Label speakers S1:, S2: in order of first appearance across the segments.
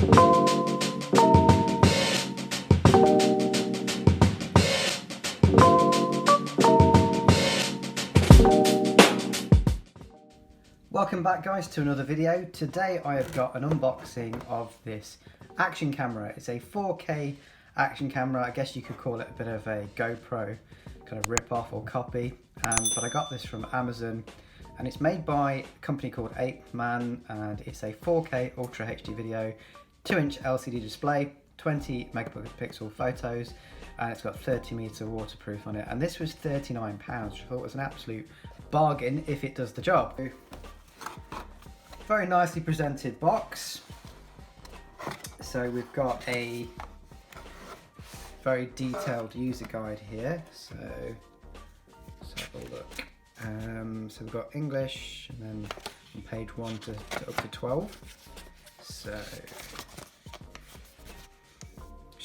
S1: Welcome back guys to another video. Today I have got an unboxing of this action camera. It's a 4K action camera. I guess you could call it a bit of a GoPro kind of rip-off or copy, but I got this from Amazon and it's made by a company called Apeman, and it's a 4K Ultra HD video, 2-inch LCD display, 20 megapixel photos, and it's got 30-meter waterproof on it, and this was £39, which I thought was an absolute bargain if it does the job. Very nicely presented box. So we've got a very detailed user guide here. So let's have a look. So we've got English, and then from page 1 to up to 12. So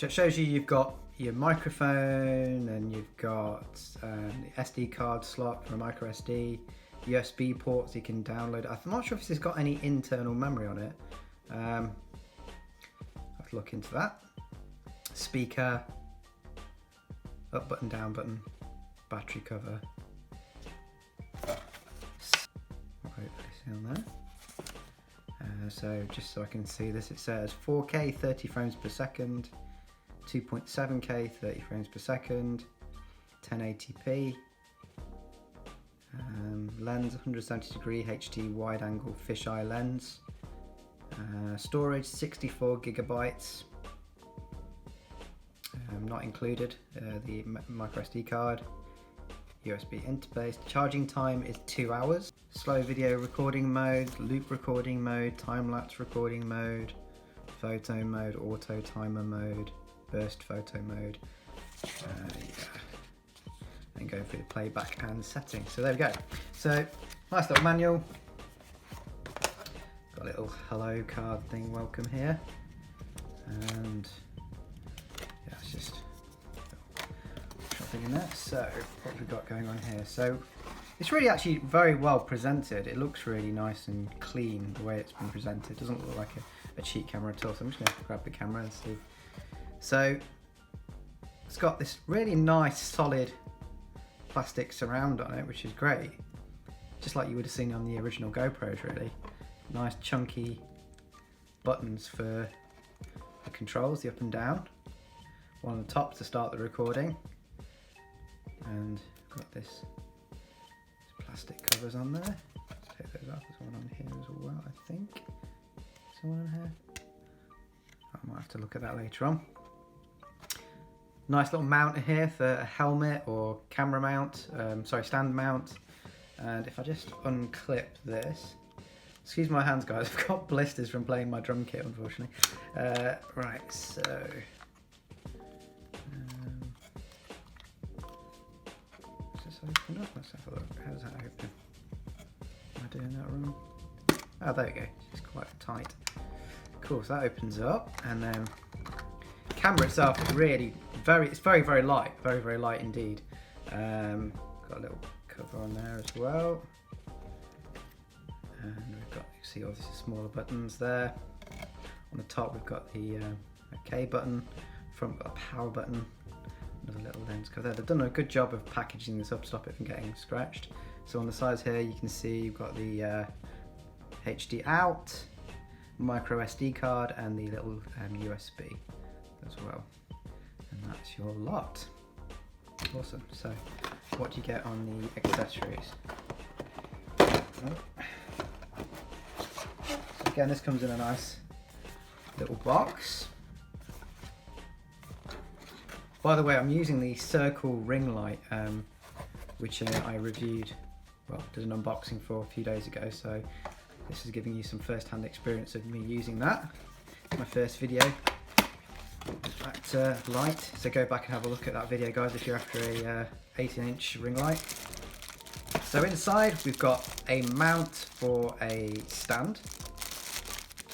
S1: it shows you've got your microphone, and you've got the SD card slot for a micro SD. USB ports you can download. I'm not sure if this has got any internal memory on it. I'll have to look into that. Speaker, up button, down button, battery cover. See on there. So just so I can see this, it says 4K 30 frames per second, 2.7K 30 frames per second, 1080p. Lens 170 degree HD wide angle fisheye lens. Storage 64 gigabytes. Not included the micro SD card. USB interface. Charging time is 2 hours. Slow video recording mode, loop recording mode, time-lapse recording mode, photo mode, auto timer mode, burst photo mode. And go through the playback and settings. So there we go. So nice little manual. Got a little hello card thing, welcome here. And yeah, it's just something in there. So what have we got going on here? So it's really actually very well presented. It looks really nice and clean the way it's been presented. It doesn't look like a cheap camera at all. So I'm just going to grab the camera and see. So it's got this really nice solid plastic surround on it, which is great, just like you would have seen on the original GoPros. Really nice chunky buttons for the controls, the up and down, one on the top to start the recording, and got this plastic covers on there. Let's take those off. There's one on here as well, I think. Is there one on here? I might have to look at that later on. Nice little mount here for a helmet or camera mount, stand mount. And if I just unclip this, excuse my hands guys, I've got blisters from playing my drum kit unfortunately. Right, so, does this open up? Let's have a look, how does that open? Am I doing that wrong? Oh, there we go, it's quite tight. Cool, so that opens up, and then camera itself is really it's very light, very light indeed. Got a little cover on there as well, and we've got, you see obviously smaller buttons there. On the top we've got the OK button, front we've got a power button, another little lens cover there. They've done a good job of packaging this up to stop it from getting scratched. So on the sides here you can see you've got the HD out, micro SD card, and the little USB as well. And that's your lot. Awesome. So what do you get on the accessories? So again, this comes in a nice little box. By the way, I'm using the circle ring light, which I reviewed, well, did an unboxing for a few days ago, so this is giving you some first-hand experience of me using that. My first video. That light, so go back and have a look at that video guys if you're after a 18-inch ring light. So inside we've got a mount for a stand,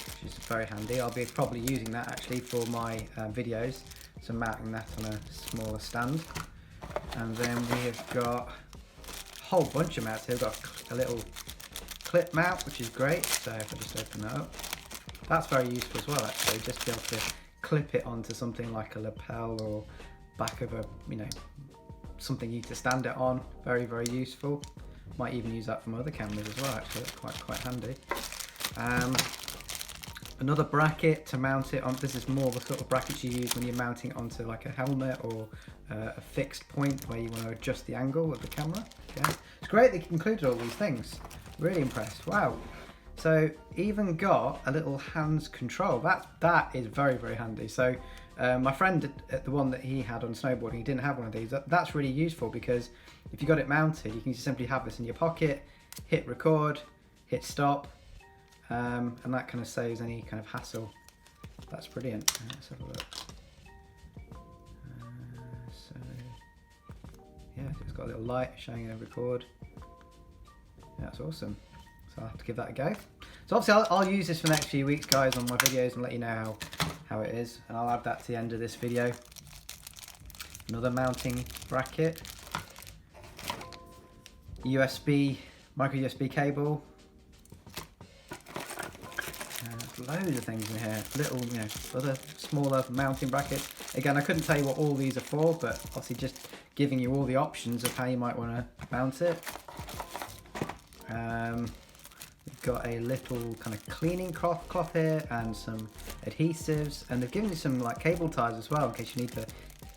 S1: which is very handy. I'll be probably using that actually for my videos, so mounting that on a smaller stand. And then we have got a whole bunch of mounts here. We've got a little clip mount, which is great, so if I just open that up, That's very useful as well, actually, just to be able to clip it onto something like a lapel or back of a, you know, something you need to stand it on. Very, very useful. Might even use that from other cameras as well, actually. That's quite handy. Another bracket to mount it on. This is more the sort of brackets you use when you're mounting onto like a helmet or a fixed point where you want to adjust the angle of the camera. Yeah, it's great they included all these things. Really impressed. Wow. So even got a little hands control. That is very, very handy. So my friend, the one that he had on snowboarding, he didn't have one of these. That's really useful because if you got it mounted, you can just simply have this in your pocket, hit record, hit stop, and that kind of saves any kind of hassle. That's brilliant. Let's have a look. So yeah, it's got a little light showing a record. Yeah, that's awesome. So I'll have to give that a go. So obviously I'll use this for the next few weeks, guys, on my videos and let you know how it is. And I'll add that to the end of this video. Another mounting bracket. USB, micro USB cable. Loads of things in here. Little, you know, other smaller mounting brackets. Again, I couldn't tell you what all these are for, but obviously just giving you all the options of how you might want to mount it. We've got a little kind of cleaning cloth here and some adhesives, and they've given you some like cable ties as well in case you need to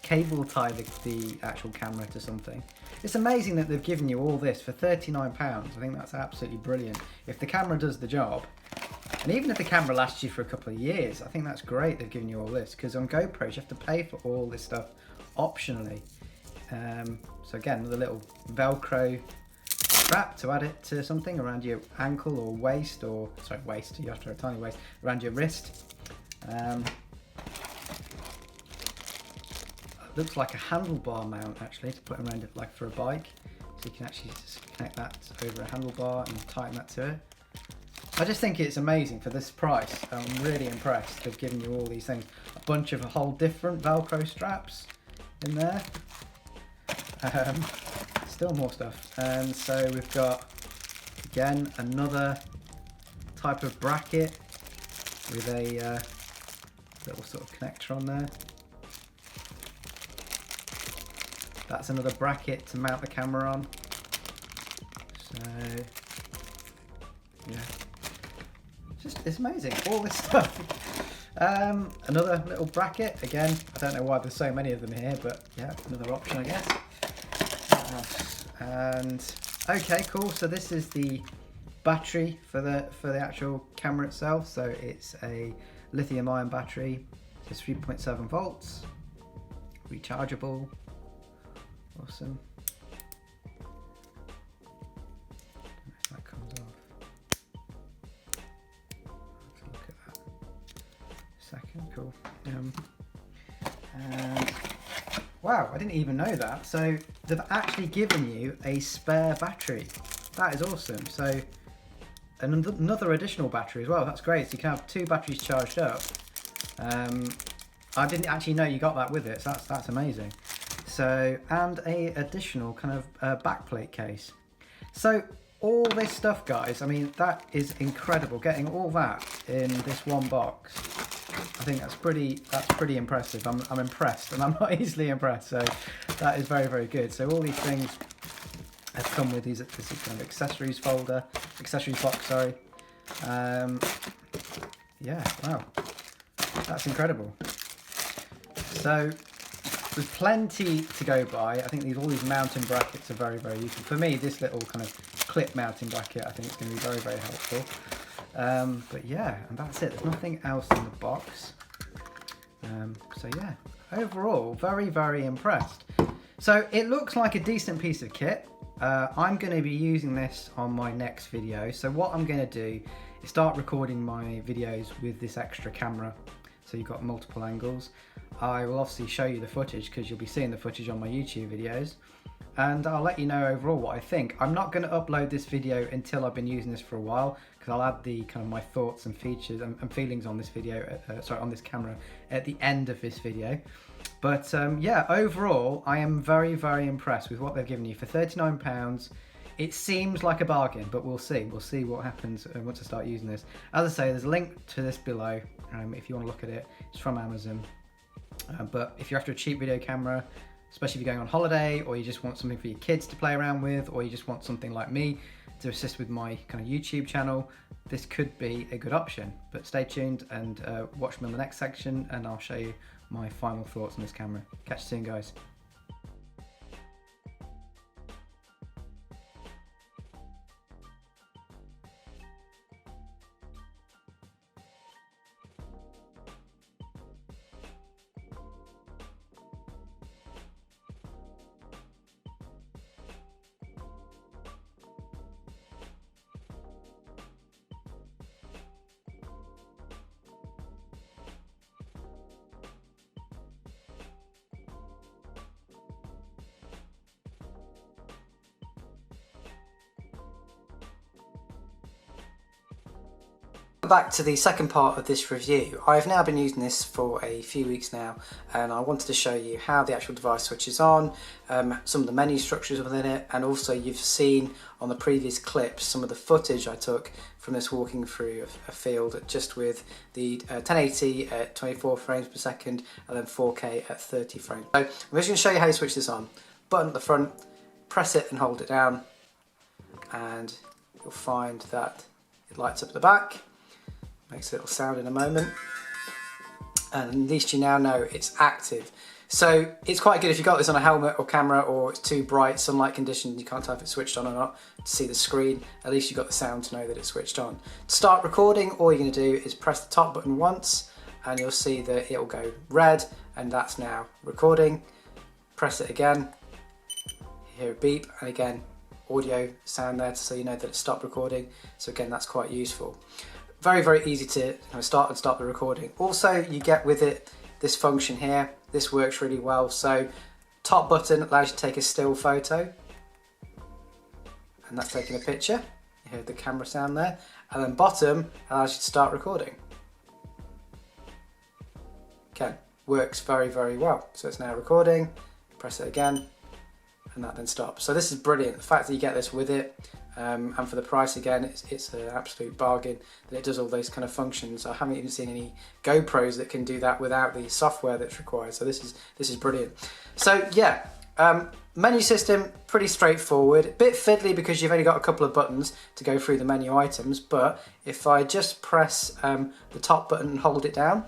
S1: cable tie the actual camera to something. It's amazing that they've given you all this for £39. I think that's absolutely brilliant. If the camera does the job, and even if the camera lasts you for a couple of years, I think that's great they've given you all this, because on GoPros you have to pay for all this stuff optionally. So again, with a little Velcro strap to add it to something around your ankle or waist, or sorry, waist, you have to have a tiny waist, around your wrist. Looks like a handlebar mount actually, to put around it like for a bike. So you can actually just connect that over a handlebar and tighten that to it. I just think it's amazing for this price. I'm really impressed. They've given you all these things. A bunch of whole different Velcro straps in there. Still more stuff. And so we've got, again, another type of bracket with a little sort of connector on there. That's another bracket to mount the camera on. So, yeah. It's amazing, all this stuff. Another little bracket, again, I don't know why there's so many of them here, but yeah, another option I guess. And okay, cool, so this is the battery for the actual camera itself. So it's a lithium ion battery, it's 3.7 volts, rechargeable, awesome. Cool. And wow, I didn't even know that. So they've actually given you a spare battery. That is awesome. So another additional battery as well. That's great. So you can have two batteries charged up. I didn't actually know you got that with it. So that's amazing. So, and a additional kind of backplate case. So all this stuff, guys, I mean, that is incredible. Getting all that in this one box. I think that's pretty impressive. I'm impressed, and I'm not easily impressed. So that is very, very good. So all these things have come with this kind of accessories box. Sorry. Yeah. Wow. That's incredible. So there's plenty to go by. I think all these mounting brackets are very, very useful. For me, this little kind of clip mounting bracket, I think is going to be very, very helpful. But yeah, and that's it. There's nothing else in the box. So yeah, overall, very, very impressed. So it looks like a decent piece of kit. I'm going to be using this on my next video. So what I'm going to do is start recording my videos with this extra camera. So you've got multiple angles. I will obviously show you the footage because you'll be seeing the footage on my YouTube videos. And I'll let you know overall what I think. I'm not going to upload this video until I've been using this for a while, because I'll add the kind of my thoughts and features and feelings on this video, on this camera at the end of this video. But yeah, overall, I am very, very impressed with what they've given you. For £39, It seems like a bargain, but we'll see. We'll see what happens once I start using this. As I say, there's a link to this below if you want to look at it. It's from Amazon. But if you're after a cheap video camera, especially if you're going on holiday, or you just want something for your kids to play around with, or you just want something like me to assist with my kind of YouTube channel, this could be a good option. But stay tuned and watch me on the next section, and I'll show you my final thoughts on this camera. Catch you soon, guys. Back to the second part of this review. I've now been using this for a few weeks now, and I wanted to show you how the actual device switches on, some of the menu structures within it, and also you've seen on the previous clips some of the footage I took from this walking through a field just with the 1080 at 24 frames per second and then 4K at 30 frames. So I'm just going to show you how you switch this on. Button at the front, press it and hold it down, and you'll find that it lights up at the back. Makes a little sound in a moment, and at least you now know it's active. So it's quite good if you've got this on a helmet or camera, or it's too bright sunlight conditions, you can't tell if it's switched on or not to see the screen. At least you've got the sound to know that it's switched on. To start recording, all you're going to do is press the top button once and you'll see that it will go red, and that's now recording. Press it again, you hear a beep, and again audio sound there so you know that it's stopped recording. So again, that's quite useful. Very, very easy to kind of start and stop the recording. Also, you get with it this function here. This works really well. So top button allows you to take a still photo, and that's taking a picture. You hear the camera sound there. And then bottom allows you to start recording. Again, works very, very well. So it's now recording, press it again, and that then stops. So this is brilliant. The fact that you get this with it, and for the price, again, it's an absolute bargain that it does all those kind of functions. I haven't even seen any GoPros that can do that without the software that's required. So this is brilliant. So yeah, menu system pretty straightforward. A bit fiddly because you've only got a couple of buttons to go through the menu items. But if I just press the top button and hold it down,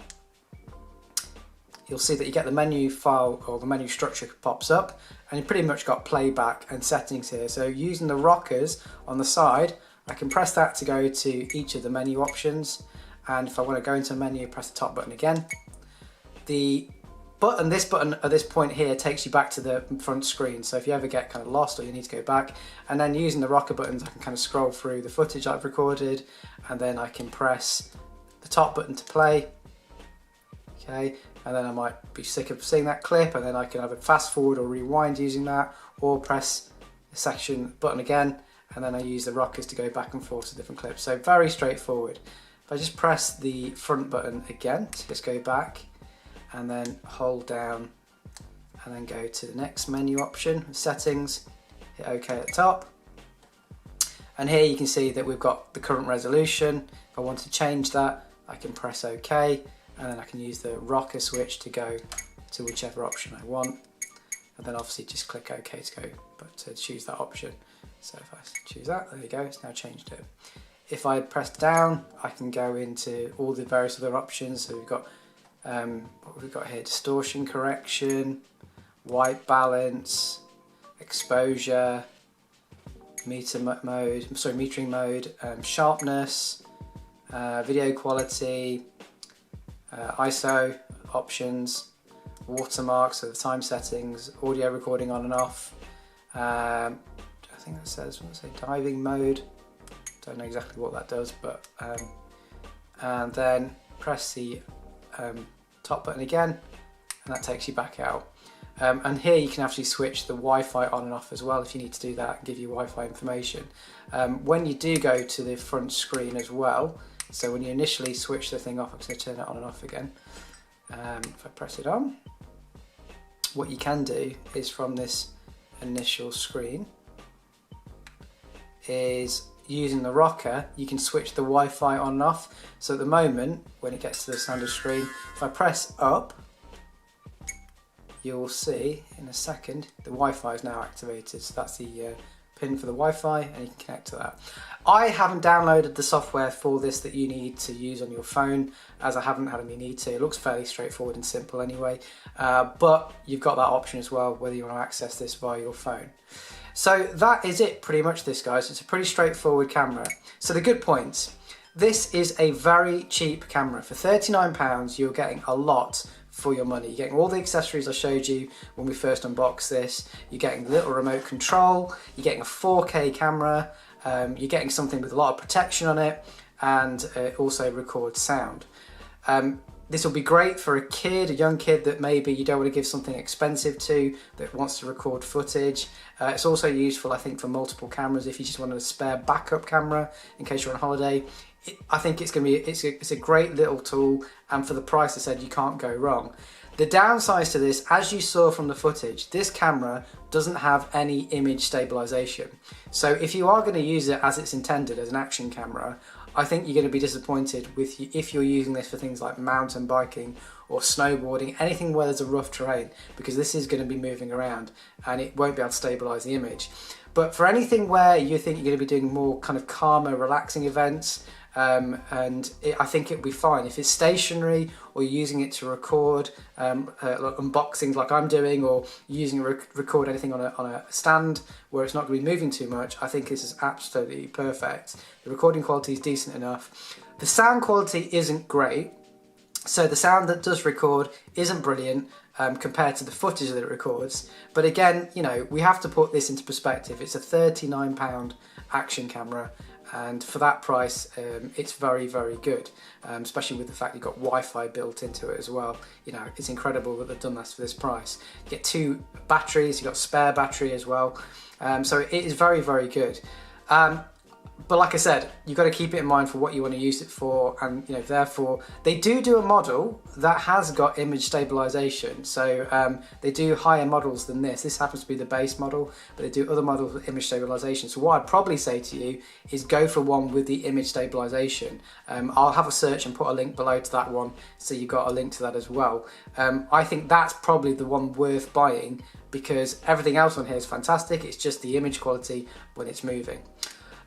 S1: you'll see that you get the menu file, or the menu structure pops up, and you've pretty much got playback and settings here. So using the rockers on the side, I can press that to go to each of the menu options, and if I want to go into a menu, press the top button again. This button at this point here takes you back to the front screen, so if you ever get kind of lost or you need to go back, and then using the rocker buttons I can kind of scroll through the footage I've recorded, and then I can press the top button to play. Okay, and then I might be sick of seeing that clip, and then I can either fast forward or rewind using that, or press the section button again, and then I use the rockers to go back and forth to different clips. So very straightforward. If I just press the front button again to just go back, and then hold down, and then go to the next menu option, settings, hit OK at the top. And here you can see that we've got the current resolution. If I want to change that, I can press OK, and then I can use the rocker switch to go to whichever option I want, and then obviously just click OK to go, but to choose that option. So if I choose that, there you go, it's now changed it. If I press down, I can go into all the various other options. So we've got what we've got here: distortion correction, white balance, exposure, metering mode, sharpness, video quality, ISO options, watermarks, so the time settings, audio recording on and off. I think that says, what does it say, diving mode. Don't know exactly what that does, but and then press the top button again, and that takes you back out. And here you can actually switch the Wi-Fi on and off as well if you need to do that and give you Wi-Fi information. When you do go to the front screen as well, so when you initially switch the thing off, I'm going to turn it on and off again. If I press it on, what you can do is from this initial screen, is using the rocker, you can switch the Wi-Fi on and off. So at the moment, when it gets to the standard screen, if I press up, you'll see in a second the Wi-Fi is now activated. So that's the pin for the Wi-Fi, and you can connect to that. I haven't downloaded the software for this that you need to use on your phone, as I haven't had any need to. It looks fairly straightforward and simple anyway, but you've got that option as well, whether you want to access this via your phone. So that is it pretty much, this guys. It's a pretty straightforward camera. So the good points: this is a very cheap camera. For £39 you're getting a lot for your money. You're getting all the accessories I showed you when we first unboxed this. You're getting the little remote control, you're getting a 4K camera, you're getting something with a lot of protection on it, and it also records sound. This will be great for a kid, a young kid that maybe you don't want to give something expensive to, that wants to record footage. It's also useful, I think, for multiple cameras if you just want a spare backup camera in case you're on holiday. I think it's going to be, it's a great little tool, and for the price I said, you can't go wrong. The downsides to this, as you saw from the footage, this camera doesn't have any image stabilization. So if you are going to use it as it's intended, as an action camera, I think you're going to be disappointed with if you're using this for things like mountain biking or snowboarding, anything where there's a rough terrain, because this is going to be moving around and it won't be able to stabilize the image. But for anything where you think you're going to be doing more kind of calmer, relaxing events, I think it'll be fine. If it's stationary, or you're using it to record unboxings like I'm doing, or using record anything on a stand where it's not going to be moving too much, I think this is absolutely perfect. The recording quality is decent enough. The sound quality isn't great, so the sound that does record isn't brilliant compared to the footage that it records. But again, you know, we have to put this into perspective. It's a £39 action camera, and for that price it's very, very good, especially with the fact you've got Wi-Fi built into it as well. You know, it's incredible that they've done this for this price. You get 2 batteries, you've got spare battery as well, so it is very, very good. But like I said, you've got to keep it in mind for what you want to use it for, and you know, therefore they do a model that has got image stabilization. So they do higher models than this. This happens to be the base model, but they do other models with image stabilization. So what I'd probably say to you is go for one with the image stabilization. I'll have a search and put a link below to that one, so you've got a link to that as well. I think that's probably the one worth buying, because everything else on here is fantastic. It's just the image quality when it's moving.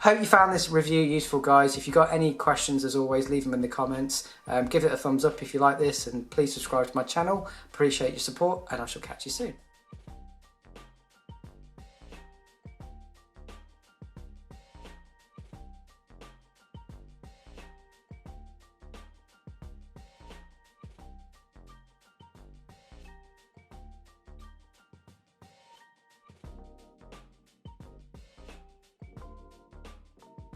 S1: Hope you found this review useful, guys. If you've got any questions, as always, leave them in the comments. Give it a thumbs up if you like this, and please subscribe to my channel. Appreciate your support, and I shall catch you soon.